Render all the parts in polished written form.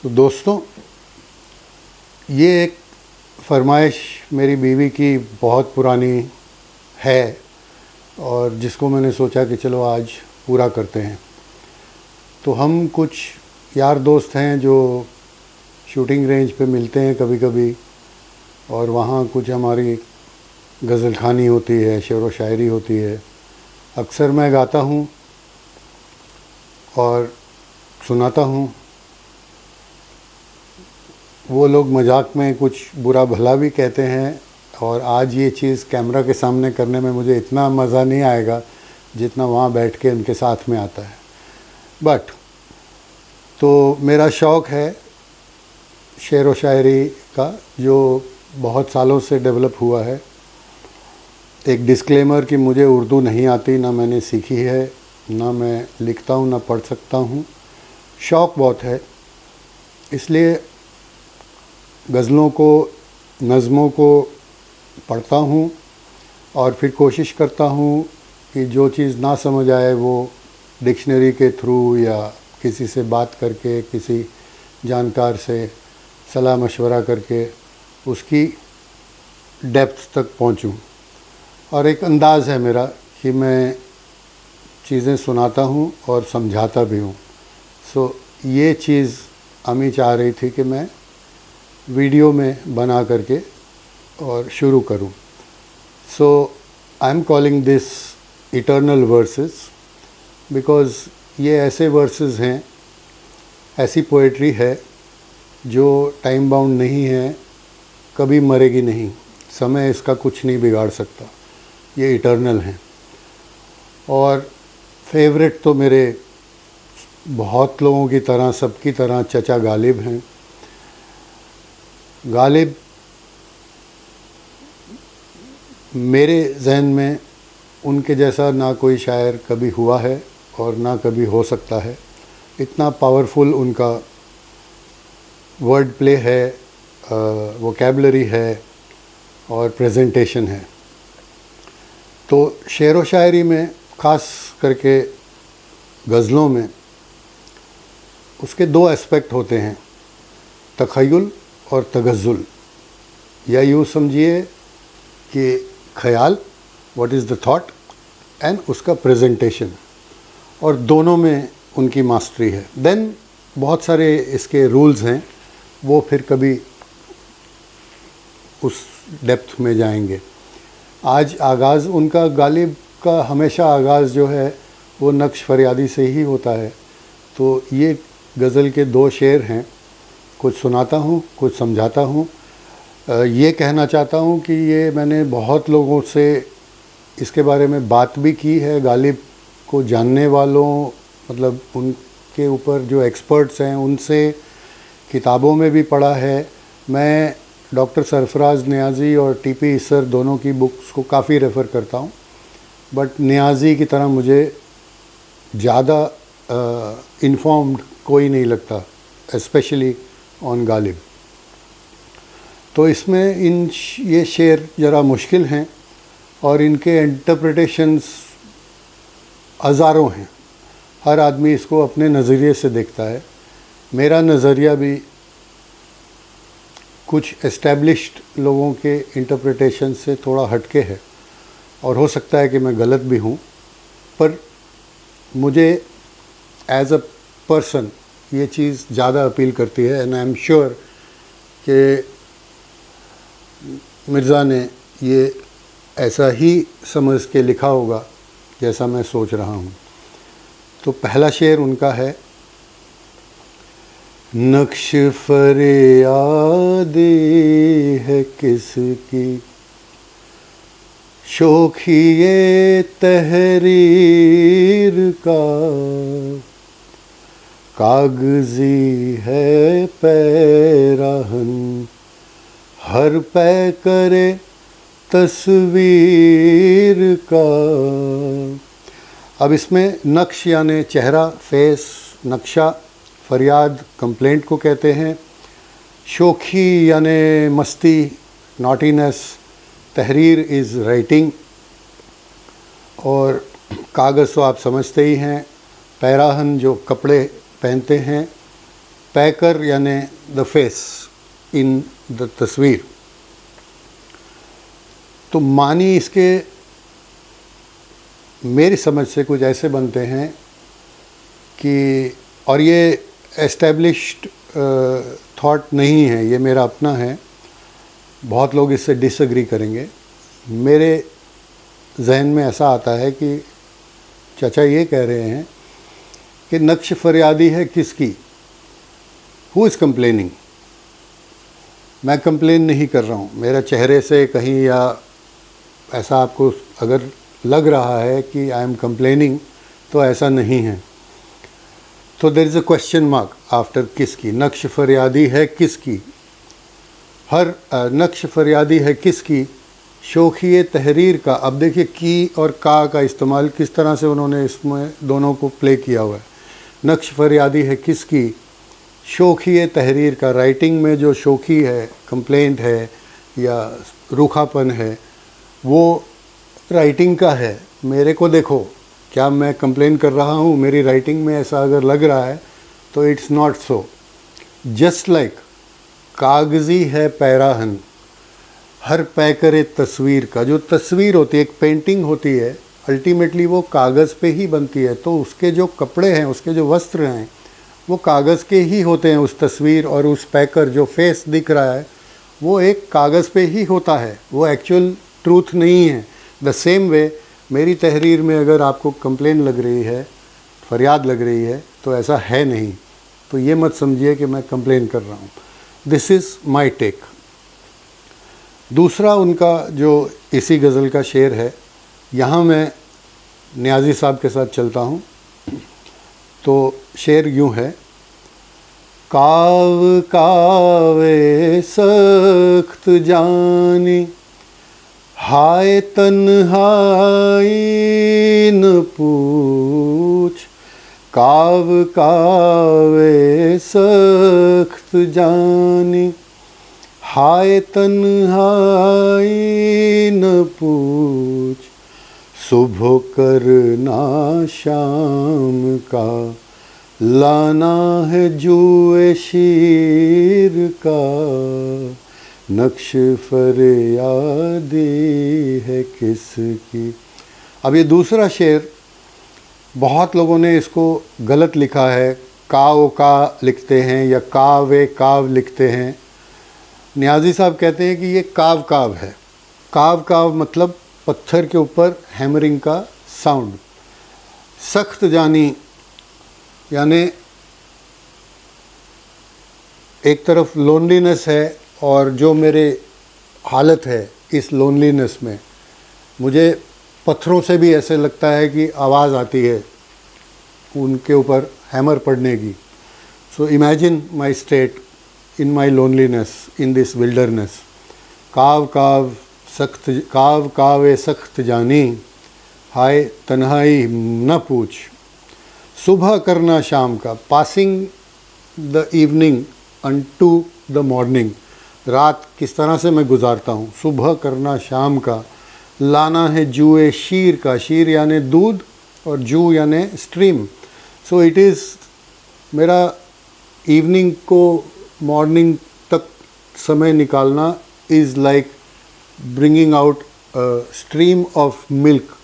तो दोस्तों, ये एक फरमाइश मेरी बीवी की बहुत पुरानी है और जिसको मैंने सोचा कि चलो आज पूरा करते हैं। तो हम कुछ यार दोस्त हैं जो शूटिंग रेंज पे मिलते हैं कभी कभी, और वहाँ कुछ हमारी गज़ल खानी होती है, शेर व शायरी होती है। अक्सर मैं गाता हूँ और सुनाता हूँ। वो लोग मजाक में कुछ बुरा भला भी कहते हैं, और आज ये चीज़ कैमरा के सामने करने में मुझे इतना मज़ा नहीं आएगा जितना वहाँ बैठ के उनके साथ में आता है। बट तो मेरा शौक़ है शेर व शायरी का, जो बहुत सालों से डेवलप हुआ है। एक डिस्क्लेमर कि मुझे उर्दू नहीं आती, ना मैंने सीखी है, ना मैं लिखता हूँ, ना पढ़ सकता हूँ। शौक़ बहुत है, इसलिए गज़लों को, नज़मों को पढ़ता हूँ और फिर कोशिश करता हूँ कि जो चीज़ ना समझ आए वो डिक्शनरी के थ्रू या किसी से बात करके, किसी जानकार से सलाह मशवरा करके उसकी डेप्थ तक पहुँचूँ। और एक अंदाज़ है मेरा कि मैं चीज़ें सुनाता हूँ और समझाता भी हूँ। सो ये चीज़ अम्मी चाह रही थी कि मैं वीडियो में बना करके और शुरू करूं। So I am calling this eternal verses, because ये ऐसे वर्सेस हैं, ऐसी पोएट्री है जो टाइम बाउंड नहीं है, कभी मरेगी नहीं, समय इसका कुछ नहीं बिगाड़ सकता, ये इटर्नल हैं। और फेवरेट तो मेरे बहुत लोगों की तरह, सबकी तरह चचा गालिब हैं। गालिब मेरे जहन में उनके जैसा ना कोई शायर कभी हुआ है और ना कभी हो सकता है। इतना पावरफुल उनका वर्ड प्ले है, वोकैबलरी है और प्रेजेंटेशन है। तो शेर व शायरी में, ख़ास करके गज़लों में, उसके दो एस्पेक्ट होते हैं, तख़य्युल और तगज़्ज़ुल। या यूँ समझिए कि ख़याल, what is the thought, and उसका प्रेजेंटेशन, और दोनों में उनकी मास्टरी है। देन बहुत सारे इसके रूल्स हैं, वो फिर कभी उस डेप्थ में जाएंगे। आज आगाज़ उनका, गालिब का हमेशा आगाज़ जो है वो नक्श फरियादी से ही होता है। तो ये गज़ल के दो शेर हैं, कुछ सुनाता हूँ, कुछ समझाता हूँ। ये कहना चाहता हूँ कि ये मैंने बहुत लोगों से इसके बारे में बात भी की है, गालिब को जानने वालों, मतलब उनके ऊपर जो एक्सपर्ट्स हैं उनसे, किताबों में भी पढ़ा है। मैं डॉक्टर सरफराज नियाज़ी और टीपी इस्सर दोनों की बुक्स को काफ़ी रेफ़र करता हूँ, बट नियाज़ी की तरह मुझे ज़्यादा इन्फॉर्म्ड कोई नहीं लगता, स्पेशली ऑन गालिब। तो इसमें ये शेर ज़रा मुश्किल हैं और इनके इंटरप्रिटेशंस हज़ारों हैं। हर आदमी इसको अपने नज़रिए से देखता है। मेरा नज़रिया भी कुछ एस्टैब्लिश्ड लोगों के इंटरप्रिटेशन से थोड़ा हटके है, और हो सकता है कि मैं गलत भी हूँ, पर मुझे एज अ पर्सन ये चीज़ ज़्यादा अपील करती है। एंड आई एम श्योर कि मिर्ज़ा ने ये ऐसा ही समझ के लिखा होगा जैसा मैं सोच रहा हूँ। तो पहला शेर उनका है, नक्श फरियादी है किसकी, शोखिए तहरीर का, कागज़ी है पैराहन, हर पै करे तस्वीर का। अब इसमें नक्श यानी चेहरा, फेस, नक्शा, फरियाद कंप्लेंट को कहते हैं, शोखी यानी मस्ती, नॉटीनेस, तहरीर इज़ राइटिंग, और कागज़ तो आप समझते ही हैं, पैराहन जो कपड़े पहनते हैं, पैकर यानी द फेस इन द तस्वीर, तो मानी इसके मेरी समझ से कुछ ऐसे बनते हैं कि, और ये एस्टेब्लिश्ड थॉट नहीं है, ये मेरा अपना है, बहुत लोग इससे डिसएग्री करेंगे। मेरे जहन में ऐसा आता है कि चाचा ये कह रहे हैं कि नक्श फरियादी है किसकी, हु इज़ कंप्लेनिंग। मैं कंप्लेन नहीं कर रहा हूँ, मेरे चेहरे से कहीं या ऐसा आपको अगर लग रहा है कि आई एम कंप्लेनिंग, तो ऐसा नहीं है। तो there is a question mark after किसकी, नक्श फरियादी है किसकी, हर नक्श फरियादी है किसकी, शोखिए तहरीर का। अब देखिए की और का इस्तेमाल किस तरह से उन्होंने इसमें दोनों को प्ले किया हुआ है। नक्श फरियादी है किसकी, शोखिए तहरीर का, राइटिंग में जो शोखी है, कंप्लेंट है या रूखापन है, वो राइटिंग का है। मेरे को देखो, क्या मैं कंप्लेन कर रहा हूँ, मेरी राइटिंग में ऐसा अगर लग रहा है तो it's not so. Just like कागज़ी है पैराहन, हर पैकर तस्वीर का, जो तस्वीर होती है, एक पेंटिंग होती है, अल्टीमेटली वो कागज़ पे ही बनती है, तो उसके जो कपड़े हैं, उसके जो वस्त्र हैं, वो कागज़ के ही होते हैं। उस तस्वीर और उस पैकर जो फेस दिख रहा है, वो एक कागज़ पे ही होता है, वो एक्चुअल ट्रूथ नहीं है। द सेम वे मेरी तहरीर में अगर आपको कंप्लेन लग रही है, फरियाद लग रही है, तो ऐसा है नहीं। तो ये मत समझिए कि मैं कंप्लेन कर रहा हूँ। This is my take. दूसरा उनका जो इसी गज़ल का शेर है, यहाँ मैं नियाज़ी साहब के साथ चलता हूँ। तो शेर यूँ है, काव कावे सख्त जानी, हाय तन्हाई न पूछ, काव कावे सख्त जानी, हाय तन्हाई न पूछ, सुबह करना शाम का, लाना है जुए शीर का, नक्श फरियादी है किसकी। अब ये दूसरा शेर, बहुत लोगों ने इसको गलत लिखा है, काव का लिखते हैं या कावे काव लिखते हैं। नियाज़ी साहब कहते हैं कि ये काव काव है। काव काव मतलब पत्थर के ऊपर हैमरिंग का साउंड। सख्त जानी यानी एक तरफ लोनलीनेस है, और जो मेरे हालत है इस लोनलीनेस में, मुझे पत्थरों से भी ऐसे लगता है कि आवाज़ आती है उनके ऊपर हैमर पड़ने की। So imagine my state in my loneliness in this wilderness. काव काव सख्त, काव कावे सख्त जानी, हाय तन्हाई न पूछ, सुबह करना शाम का, passing the evening unto the morning, रात किस तरह से मैं गुजारता हूँ, सुबह करना शाम का, लाना है जुए शीर का, शीर यानी दूध और जू यानी स्ट्रीम। सो इट इज़, मेरा इवनिंग को मॉर्निंग तक समय निकालना is like bringing out stream of milk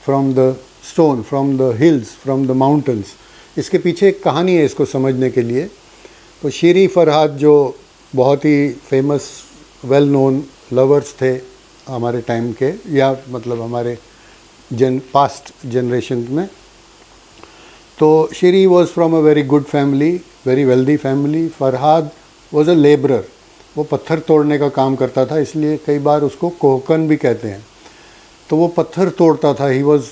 from the stone, from the hills, from the mountains. इसके पीछे एक कहानी है इसको समझने के लिए। तो शीरी फरहाद जो बहुत ही फेमस वेल नोन लवर्स थे हमारे टाइम के, या मतलब हमारे पास्ट जनरेशन में, तो Shirin was from a very good family, very wealthy family. Farhad was a labourer, वो पत्थर तोड़ने का काम करता था, इसलिए कई बार उसको कोहकन भी कहते हैं। तो वो पत्थर तोड़ता था, he was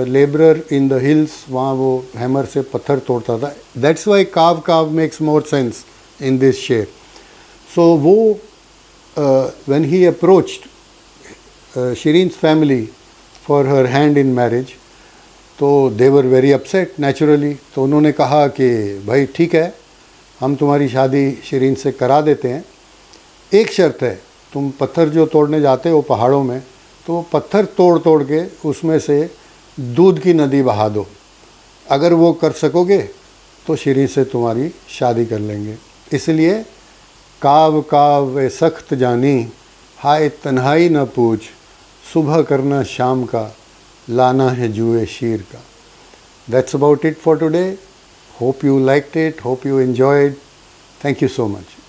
labourer in the hills, वहाँ वो हैमर से पत्थर तोड़ता था। दैट्स वाई काव काव makes more sense in this शेर। सो वो when he approached Shireen's family for her hand in marriage, तो they were very upset naturally। तो उन्होंने कहा कि भाई ठीक है, हम तुम्हारी शादी शिरीन से करा देते हैं, एक शर्त है, तुम पत्थर जो तोड़ने जाते हो पहाड़ों में, तो वो पत्थर तोड़ तोड़ के उसमें से दूध की नदी बहा दो। अगर वो कर सकोगे तो श्री से तुम्हारी शादी कर लेंगे। इसलिए काव काव ए सख्त जानी, हाय तन्हाई न पूछ, सुबह करना शाम का, लाना है जुए शीर का। That's about it for today. Hope you liked it. Hope you enjoyed. Thank you so much.